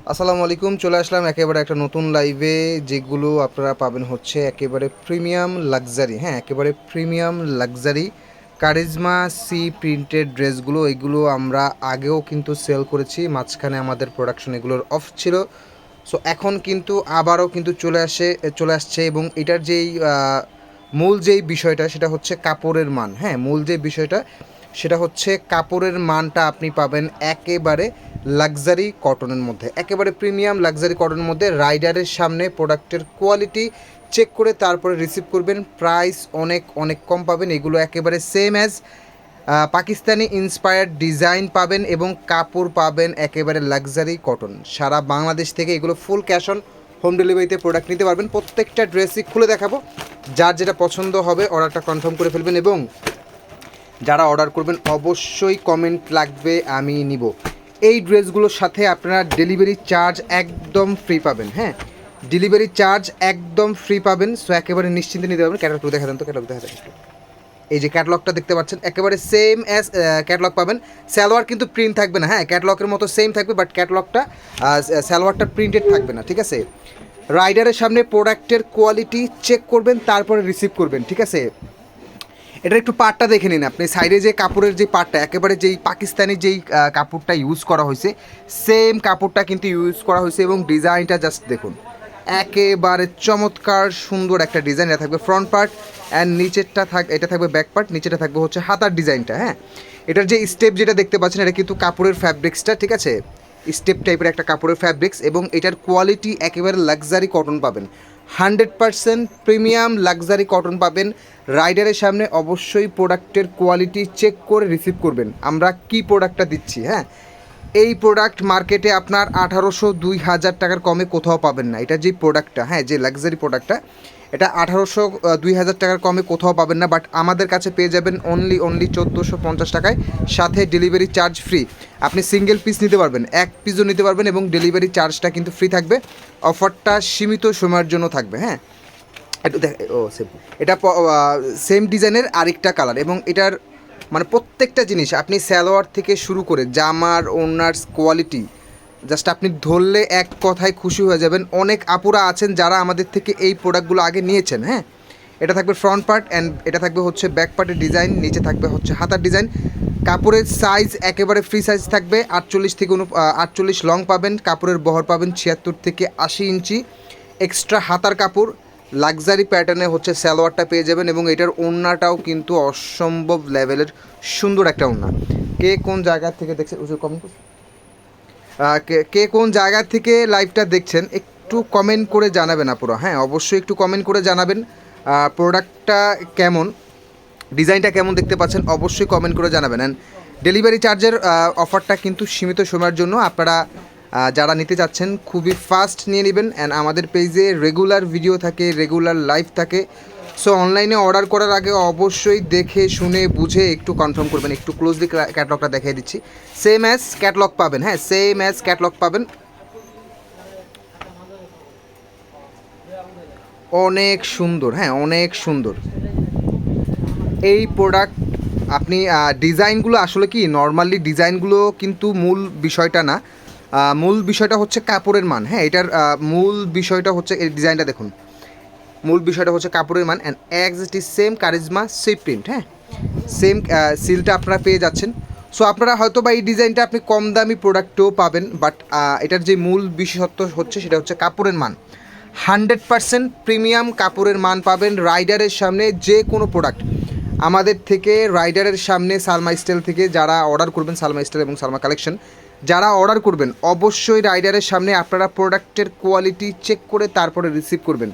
আসসালামু আলাইকুম, চলে আসলাম একেবারে একটা নতুন লাইভে। যেগুলো আপনারা পাবেন হচ্ছে একেবারে প্রিমিয়াম লাক্সারি, হ্যাঁ একেবারে premium luxury charisma C printed ড্রেসগুলো। এগুলো আমরা আগেও কিন্তু সেল করেছি, মাঝখানে আমাদের প্রোডাকশন এগুলোর অফ ছিল। সো এখন কিন্তু আবারও কিন্তু চলে আসছে, এবং এটার যেই মূল যেই বিষয়টা সেটা হচ্ছে কাপড়ের মান। হ্যাঁ, মূল যে বিষয়টা সেটা হচ্ছে কাপড়ের মানটা আপনি পাবেন একেবারে লাক্সারি কটনের মধ্যে, একেবারে প্রিমিয়াম লাক্সারি কটনের মধ্যে। রাইডারের সামনে প্রোডাক্টের কোয়ালিটি চেক করে তারপরে রিসিভ করবেন। প্রাইস অনেক অনেক কম পাবেন। এগুলো একেবারে same as Pakistani inspired design পাবেন, এবং কাপড় পাবেন একেবারে লাক্সারি কটন। সারা বাংলাদেশ থেকে এগুলো ফুল ক্যাশ অন হোম ডেলিভারিতে প্রোডাক্ট নিতে পারবেন। প্রত্যেকটা ড্রেসই খুলে দেখাবো, যার যেটা পছন্দ হবে অর্ডারটা কনফার্ম করে ফেলবেন, এবং যারা অর্ডার করবেন অবশ্যই কমেন্ট লাগবে আমি নিব। এই ড্রেসগুলোর সাথে আপনারা ডেলিভারি চার্জ একদম ফ্রি পাবেন। হ্যাঁ, ডেলিভারি চার্জ একদম ফ্রি পাবেন। সো একেবারে নিশ্চিন্তে নিতে পারবেন। ক্যাটালগ দেখা দেন তো, ক্যাটালগ দেখা দেন। এই যে ক্যাটালগটা দেখতে পাচ্ছেন, একেবারে সেম অ্যাজ ক্যাটালগ পাবেন। সালোয়ার কিন্তু প্রিন্ট থাকবে না, হ্যাঁ ক্যাটালগের মতো সেম থাকবে, বাট ক্যাটালগটা সালোয়ারটা প্রিন্টেড থাকবে না, ঠিক আছে। রাইডারের সামনে প্রোডাক্টের কোয়ালিটি চেক করবেন, তারপরে রিসিভ করবেন, ঠিক আছে। এটার একটু পার্টটা দেখে নিন আপনি, সাইডে যে কাপড়ের যে পার্টটা, একেবারে যেই পাকিস্তানি যেই কাপড়টা ইউজ করা হয়েছে সেম কাপড়টা কিন্তু ইউজ করা হয়েছে, এবং ডিজাইনটা জাস্ট দেখুন, একেবারে চমৎকার সুন্দর একটা ডিজাইন। এটা থাকবে ফ্রন্ট পার্ট, অ্যান্ড নিচেরটা এটা থাকবে ব্যাক পার্ট, নিচেটা থাকবে হচ্ছে হাতার ডিজাইনটা। হ্যাঁ, এটার যে স্টেপ যেটা দেখতে পাচ্ছেন এটা কিন্তু কাপড়ের ফ্যাব্রিক্সটা, ঠিক আছে, স্টেপ টাইপের একটা কাপড়ের ফ্যাব্রিক্স, এবং এটার কোয়ালিটি একেবারে লাক্সারি কটন পাবেন। 100% প্রিমিয়াম লাক্সারি কটন পাবেন। রাইডারের সামনে অবশ্যই প্রোডাক্টের কোয়ালিটি চেক করে রিসিভ করবেন। আমরা কি প্রোডাক্টটা দিচ্ছি, হ্যাঁ এই প্রোডাক্ট মার্কেটে আপনার 1800-2000 টাকার কমে কোথাও পাবেন না। এটা যে প্রোডাক্টটা, হ্যাঁ যে লাক্সারি প্রোডাক্টটা, এটা 1800-2000 টাকার কমে কোথাও পাবেন না, বাট আমাদের কাছে পেয়ে যাবেন অনলি 1450 টাকায়, সাথে ডেলিভারি চার্জ ফ্রি। আপনি সিঙ্গেল পিস নিতে পারবেন, এক পিসও নিতে পারবেন, এবং ডেলিভারি চার্জটা কিন্তু ফ্রি থাকবে। অফারটা সীমিত সময়ের জন্য থাকবে। হ্যাঁ, একটু দেখ, ও সেম, এটা সেম ডিজাইনের আরেকটা কালার, এবং এটার মানে প্রত্যেকটা জিনিস আপনি সালোয়ার থেকে শুরু করে জামার ওনার কোয়ালিটি জাস্ট আপনি ধরলে এক কথায় খুশি হয়ে যাবেন। অনেক আপুরা আছেন যারা আমাদের থেকে এই প্রোডাক্টগুলো আগে নিয়েছেন। হ্যাঁ, এটা থাকবে ফ্রন্ট পার্ট, অ্যান্ড এটা থাকবে হচ্ছে ব্যাক পার্টের ডিজাইন, নিচে থাকবে হচ্ছে হাতার ডিজাইন। কাপড়ের সাইজ একেবারে ফ্রি সাইজ থাকবে, 48 লং পাবেন, কাপড়ের বহর পাবেন 76 থেকে 80 ইঞ্চি। এক্সট্রা হাতার কাপড়, লাক্সারি প্যাটার্নে হচ্ছে সালোয়ারটা পেয়ে যাবেন, এবং এটার ওড়নাটাও কিন্তু অসম্ভব লেভেলের সুন্দর একটা ওড়না। কে কোন জায়গা থেকে দেখছে কমেন্ট, কে কোন জায়গা থেকে লাইভটা দেখছেন একটু কমেন্ট করে জানাবেন আপুরা। হ্যাঁ অবশ্যই একটু কমেন্ট করে জানাবেন প্রোডাক্টটা কেমন, ডিজাইনটা কেমন দেখতে পাচ্ছেন, অবশ্যই কমেন্ট করে জানাবেন। অ্যান্ড ডেলিভারি চার্জের অফারটা কিন্তু সীমিত সময়ের জন্য। আপনারা যারা নিতে চাচ্ছেন খুবই ফাস্ট নিয়ে নেবেন। অ্যান্ড আমাদের পেজে রেগুলার ভিডিও থাকে, রেগুলার লাইভ থাকে। সো অনলাইনে অর্ডার করার আগে অবশ্যই দেখে শুনে বুঝে একটু কনফার্ম করবেন। একটু ক্লোজলি ক্যাটলগটা দেখিয়ে দিচ্ছি, সেম অ্যাজ ক্যাটলগ পাবেন। হ্যাঁ, সেম অ্যাজ ক্যাটলগ পাবেন। অনেক সুন্দর, হ্যাঁ অনেক সুন্দর এই প্রোডাক্ট। আপনি ডিজাইনগুলো আসলে কি নর্মালি ডিজাইনগুলো কিন্তু মূল বিষয়টা না, মূল বিষয়টা হচ্ছে কাপড়ের মান। হ্যাঁ, এটার মূল বিষয়টা হচ্ছে এই ডিজাইনটা দেখুন, মূল বিষয়টা হচ্ছে কাপড়ের মান। And exactly same charisma C print. হ্যাঁ, সেম সিলটা আপনারা পেয়ে যাচ্ছেন। সো আপনারা হয়তো বা এই ডিজাইনটা আপনি কম দামি প্রোডাক্টেও পাবেন, বাট এটার যে মূল বিশেষত্ব হচ্ছে সেটা হচ্ছে কাপড়ের মান। 100% প্রিমিয়াম কাপড়ের মান পাবেন। রাইডারের সামনে যে কোনো প্রোডাক্ট আমাদের থেকে, রাইডারের সামনে সালমা স্টাইল থেকে যারা অর্ডার করবেন, সালমা স্টাইল এবং সালমা কালেকশন যারা অর্ডার করবেন, অবশ্যই রাইডারের সামনে আপনারা প্রোডাক্টের কোয়ালিটি চেক করে তারপরে রিসিভ করবেন।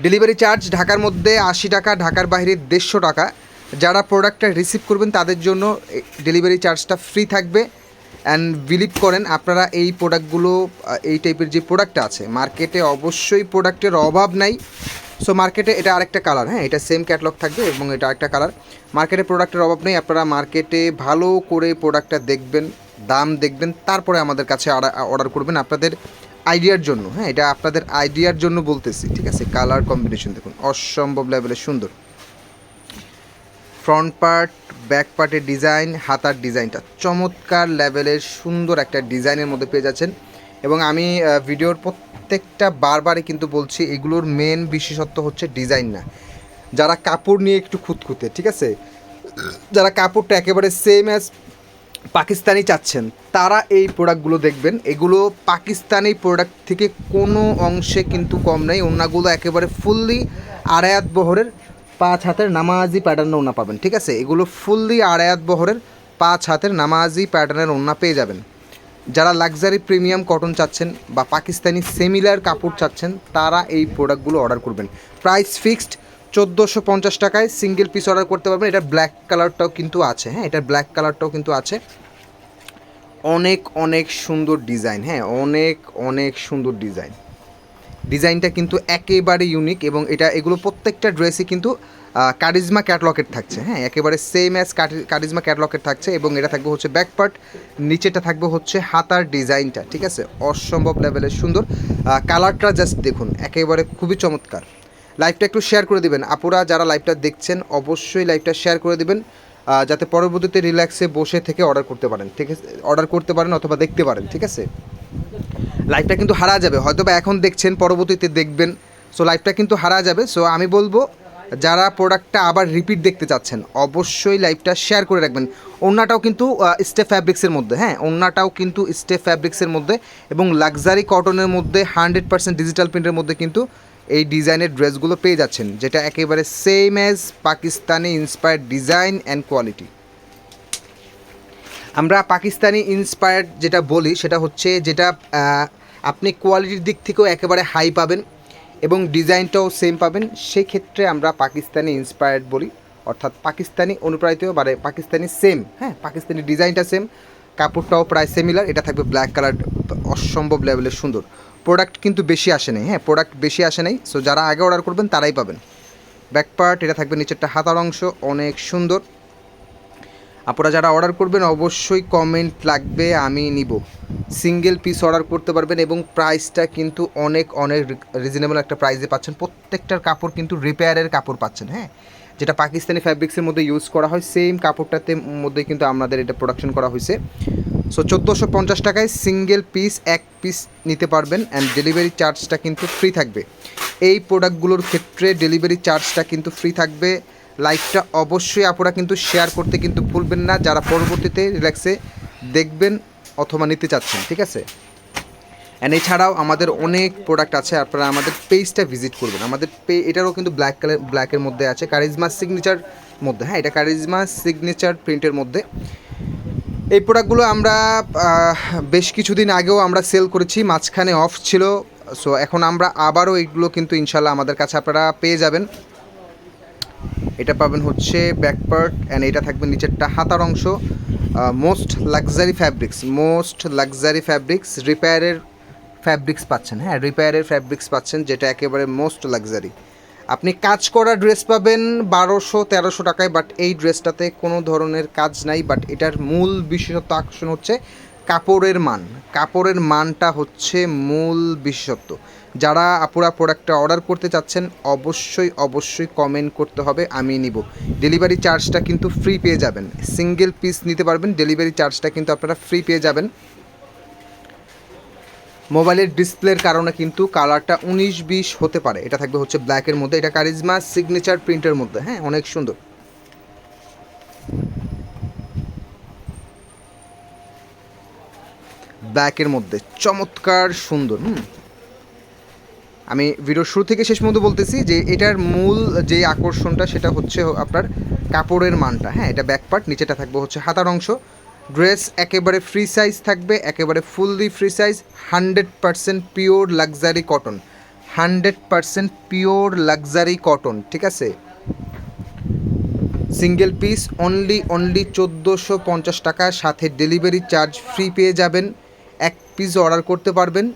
ডেলিভারি চার্জ ঢাকার মধ্যে 80 টাকা, ঢাকার বাইরে 150 টাকা। যারা প্রোডাক্টটা রিসিভ করবেন তাদের জন্য ডেলিভারি চার্জটা ফ্রি থাকবে। অ্যান্ড বিলিভ করেন আপনারা এই প্রোডাক্টগুলো, এই টাইপের যে প্রোডাক্টটা আছে মার্কেটে, অবশ্যই প্রোডাক্টের অভাব নাই। সো মার্কেটে এটা আরেকটা কালার, হ্যাঁ এটা সেম ক্যাটলগ থাকবে, এবং এটা আরেকটা কালার। মার্কেটে প্রোডাক্টের অভাব নেই। আপনারা মার্কেটে ভালো করে প্রোডাক্টটা দেখবেন, দাম দেখবেন, তারপরে আমাদের কাছে অর্ডার করবেন আপনাদের আইডিয়ার জন্য। হ্যাঁ, এটা আপনাদের আইডিয়ার জন্য বলতেছি, ঠিক আছে। কালার কম্বিনেশন দেখুন, অসম্ভব লেভেলের সুন্দর। ফ্রন্ট পার্ট, ব্যাক পার্টের ডিজাইন, হাতার ডিজাইনটা চমৎকার লেভেলের সুন্দর একটা ডিজাইনের মধ্যে পেয়ে যাচ্ছেন। এবং আমি ভিডিওর প্রত্যেকটা বারবারই কিন্তু বলছি এগুলোর মেন বিশেষত্ব হচ্ছে ডিজাইন না। যারা কাপড় নিয়ে একটু খুঁতখুঁতে, ঠিক আছে, যারা কাপড়টা একেবারে সেম অ্যাজ পাকিস্তানি চাচ্ছেন, তারা এই প্রোডাক্টগুলো দেখবেন। এগুলো পাকিস্তানি প্রোডাক্ট থেকে কোনো অংশে কিন্তু কম নেই। ওড়নাগুলো একেবারে ফুললি আড়ায়াত বহরের 5 হাতের নামাজি প্যাটার্নের ওড়না পাবেন, ঠিক আছে। এগুলো ফুললি আড়ায়াত বহরের 5 হাতের নামাজি প্যাটার্নের ওড়না পেয়ে যাবেন। যারা লাক্সারি প্রিমিয়াম কটন চাচ্ছেন বা পাকিস্তানি সিমিলার কাপড় চাচ্ছেন, তারা এই প্রোডাক্টগুলো অর্ডার করবেন। প্রাইস ফিক্সড 1450 টাকায় সিঙ্গেল পিস অর্ডার করতে পারবেন। এটার ব্ল্যাক কালারটাও কিন্তু আছে, হ্যাঁ, এটার ব্ল্যাক কালারটাও কিন্তু আছে। অনেক অনেক সুন্দর ডিজাইন, হ্যাঁ, অনেক অনেক সুন্দর ডিজাইন। ডিজাইনটা কিন্তু একেবারে ইউনিক এবং এগুলো প্রত্যেকটা ড্রেসই কিন্তু কারিজমা ক্যাটলকেট থাকছে, হ্যাঁ, একেবারে সেম অ্যাজ কারিজমা ক্যাটলকেট থাকছে। এবং এটা থাকবে হচ্ছে ব্যাক পার্ট, নিচেটা থাকবে হচ্ছে হাতার ডিজাইনটা, ঠিক আছে, অসম্ভব লেভেলের সুন্দর। কালারটা জাস্ট দেখুন, একেবারে খুবই চমৎকার। লাইভটা একটু শেয়ার করে দিবেন আপুরা, যারা লাইভটা দেখছেন অবশ্যই লাইভটা শেয়ার করে দিবেন, যাতে পরবর্তীতে রিল্যাক্সে বসে থেকে অর্ডার করতে পারেন, ঠিক আছে, অর্ডার করতে পারেন অথবা দেখতে পারেন, ঠিক আছে। লাইভটা কিন্তু হারা যাবে, হয়তো বা এখন দেখছেন পরবর্তীতে দেখবেন, সো লাইভটা কিন্তু হারা যাবে। সো আমি বলবো যারা প্রোডাক্টটা আবার রিপিট দেখতে চাচ্ছেন অবশ্যই লাইভটা শেয়ার করে রাখবেন। ওড়নাটাও কিন্তু স্টে ফ্যাব্রিক্সের মধ্যে, হ্যাঁ, ওড়নাটাও কিন্তু স্টে ফ্যাব্রিক্সের মধ্যে এবং লাক্সারি কটনের মধ্যে 100% ডিজিটাল প্রিন্টের মধ্যে কিন্তু এই ডিজাইনের ড্রেসগুলো পেয়ে যাচ্ছেন, যেটা একেবারে same as Pakistani inspired design and quality. আমরা পাকিস্তানি ইন্সপায়ার্ড যেটা বলি সেটা হচ্ছে যেটা আপনি কোয়ালিটির দিক থেকেও একেবারে হাই পাবেন এবং ডিজাইনটাও সেম পাবেন, সেক্ষেত্রে আমরা পাকিস্তানি ইন্সপায়ার্ড বলি, অর্থাৎ পাকিস্তানি অনুপ্রাণিত, মানে পাকিস্তানি সেম, হ্যাঁ, পাকিস্তানি ডিজাইনটা সেম, কাপড়টাও প্রায় সিমিলার। এটা থাকবে ব্ল্যাক কালার, অসম্ভব লেভেলের সুন্দর। প্রোডাক্ট কিন্তু বেশি আসে নাই, হ্যাঁ, প্রোডাক্ট বেশি আসে নাই, সো যারা আগে অর্ডার করবেন তারাই পাবেন। ব্যাক পার্ট, এটা থাকবে নিচেরটা হাতার অংশ, অনেক সুন্দর। আপনারা যারা অর্ডার করবেন অবশ্যই কমেন্ট লাগবে আমি নিব। সিঙ্গেল পিস অর্ডার করতে পারবেন এবং প্রাইসটা কিন্তু অনেক অনেক রিজনেবল একটা প্রাইসে পাচ্ছেন। প্রত্যেকটার কাপড় কিন্তু রিপেয়ারের কাপড় পাচ্ছেন, হ্যাঁ, যেটা পাকিস্তানি ফ্যাব্রিক্সের মধ্যে ইউজ করা হয়, সেম কাপড়টাতে মধ্যে কিন্তু আমাদের এটা প্রোডাকশন করা হয়েছে। সো 1450 টাকায় সিঙ্গেল পিস এক পিস নিতে পারবেন অ্যান্ড ডেলিভারি চার্জটা কিন্তু ফ্রি থাকবে। এই প্রোডাক্টগুলোর ক্ষেত্রে ডেলিভারি চার্জটা কিন্তু ফ্রি থাকবে। লাইভটা অবশ্যই আপনারা কিন্তু শেয়ার করতে কিন্তু ভুলবেন না, যারা পরবর্তীতে রিল্যাক্সে দেখবেন অথবা নিতে চাচ্ছেন, ঠিক আছে। অ্যান্ড এছাড়াও আমাদের অনেক প্রোডাক্ট আছে, আপনারা আমাদের পেজটা ভিজিট করবেন। আমাদের এটারও কিন্তু ব্ল্যাক কালার, ব্ল্যাকের মধ্যে আছে, কারিজমা সিগনেচার মধ্যে, হ্যাঁ, এটা কারিজমা সিগনেচার প্রিন্টের মধ্যে। এই প্রোডাক্টগুলো আমরা বেশ কিছুদিন আগেও আমরা সেল করেছি, মাঝখানে অফ ছিল, সো এখন আমরা আবারও এইগুলো কিন্তু ইনশাল্লাহ আমাদের কাছে আপনারা পেয়ে যাবেন। এটা পাবেন হচ্ছে ব্যাক পার্ট অ্যান্ড এটা থাকবে নিচেরটা হাতার অংশ। মোস্ট লাক্সারি ফ্যাব্রিক্স রিপেয়ারের ফ্যাব্রিক্স পাচ্ছেন, হ্যাঁ, রিপেয়ারের ফ্যাব্রিক্স পাচ্ছেন, যেটা একেবারে মোস্ট লাক্সারি। আপনি কাজ করা ড্রেস পাবেন 1200-1300 টাকায়, বাট এই ড্রেসটাতে কোনো ধরনের কাজ নাই। বাট এটার মূল বিশেষত্ব আকর্ষণ হচ্ছে কাপড়ের মান, কাপড়ের মানটা হচ্ছে মূল বিশেষত্ব। যারা আপুরা প্রোডাক্টটা অর্ডার করতে চাচ্ছেন অবশ্যই অবশ্যই কমেন্ট করতে হবে আমি নিব। ডেলিভারি চার্জটা কিন্তু ফ্রি পেয়ে যাবেন, সিঙ্গেল পিস নিতে পারবেন, ডেলিভারি চার্জটা কিন্তু আপনারা ফ্রি পেয়ে যাবেন। মোবাইলের ডিসপ্লের কারণে কিন্তু কালারটা 19-20 হতে পারে। এটা থাকবে হচ্ছে ব্ল্যাকের মধ্যে, এটা কারিজমা সিগনেচার প্রিন্টের মধ্যে, হ্যাঁ, অনেক সুন্দর। ব্ল্যাকের মধ্যে চমৎকার সুন্দর। আমি ভিডিওর শুরু থেকে শেষ পর্যন্ত বলতেছি যে এটার মূল যে আকর্ষণটা সেটা হচ্ছে আপনার কাপড়ের মানটা, হ্যাঁ, এটা ব্যাক পার্ট, নিচেটা থাকবে হচ্ছে হাতার অংশ। ড্রেস একেবারে ফ্রি সাইজ থাকবে, একেবারে fully free size, 100% pure luxury cotton, 100% pure luxury cotton, ঠিক আছে। সিঙ্গেল পিস অনলি 1450 টাকা, সাথে ডেলিভারি চার্জ ফ্রি পেয়ে যাবেন। এক পিস অর্ডার করতে পারবেন,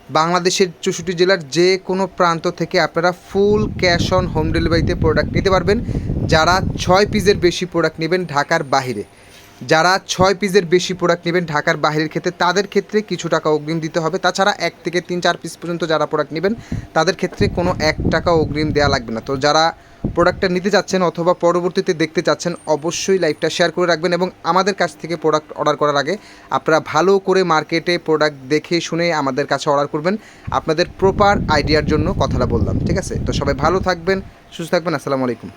বাংলাদেশের 64 জেলার যে কোনো প্রান্ত থেকে আপনারা ফুল ক্যাশ অন হোম ডেলিভারিতে প্রোডাক্ট নিতে পারবেন। যারা 6 পিসের বেশি প্রোডাক্ট নেবেন ঢাকার বাহিরে, যারা 6 পিসের বেশি প্রোডাক্ট নেবেন ঢাকার বাইরের ক্ষেত্রে তাদের ক্ষেত্রে কিছু টাকা অগ্রিম দিতে হবে। তাছাড়া 1 থেকে 3-4 পিস পর্যন্ত যারা প্রোডাক্ট নেবেন তাদের ক্ষেত্রে কোনো 1 টাকা অগ্রিম দেওয়া লাগবে না। তো যারা প্রোডাক্টটা নিতে চাচ্ছেন অথবা পরবর্তীতে দেখতে চাচ্ছেন, অবশ্যই লাইভটা শেয়ার করে রাখবেন এবং আমাদের কাছ থেকে প্রোডাক্ট অর্ডার করার আগে আপনারা ভালো করে মার্কেটে প্রোডাক্ট দেখে শুনে আমাদের কাছে অর্ডার করবেন। আপনাদের প্রপার আইডিয়ার জন্য কথাটা বললাম, ঠিক আছে? তো সবাই ভালো থাকবেন, সুস্থ থাকবেন। আসসালামু আলাইকুম।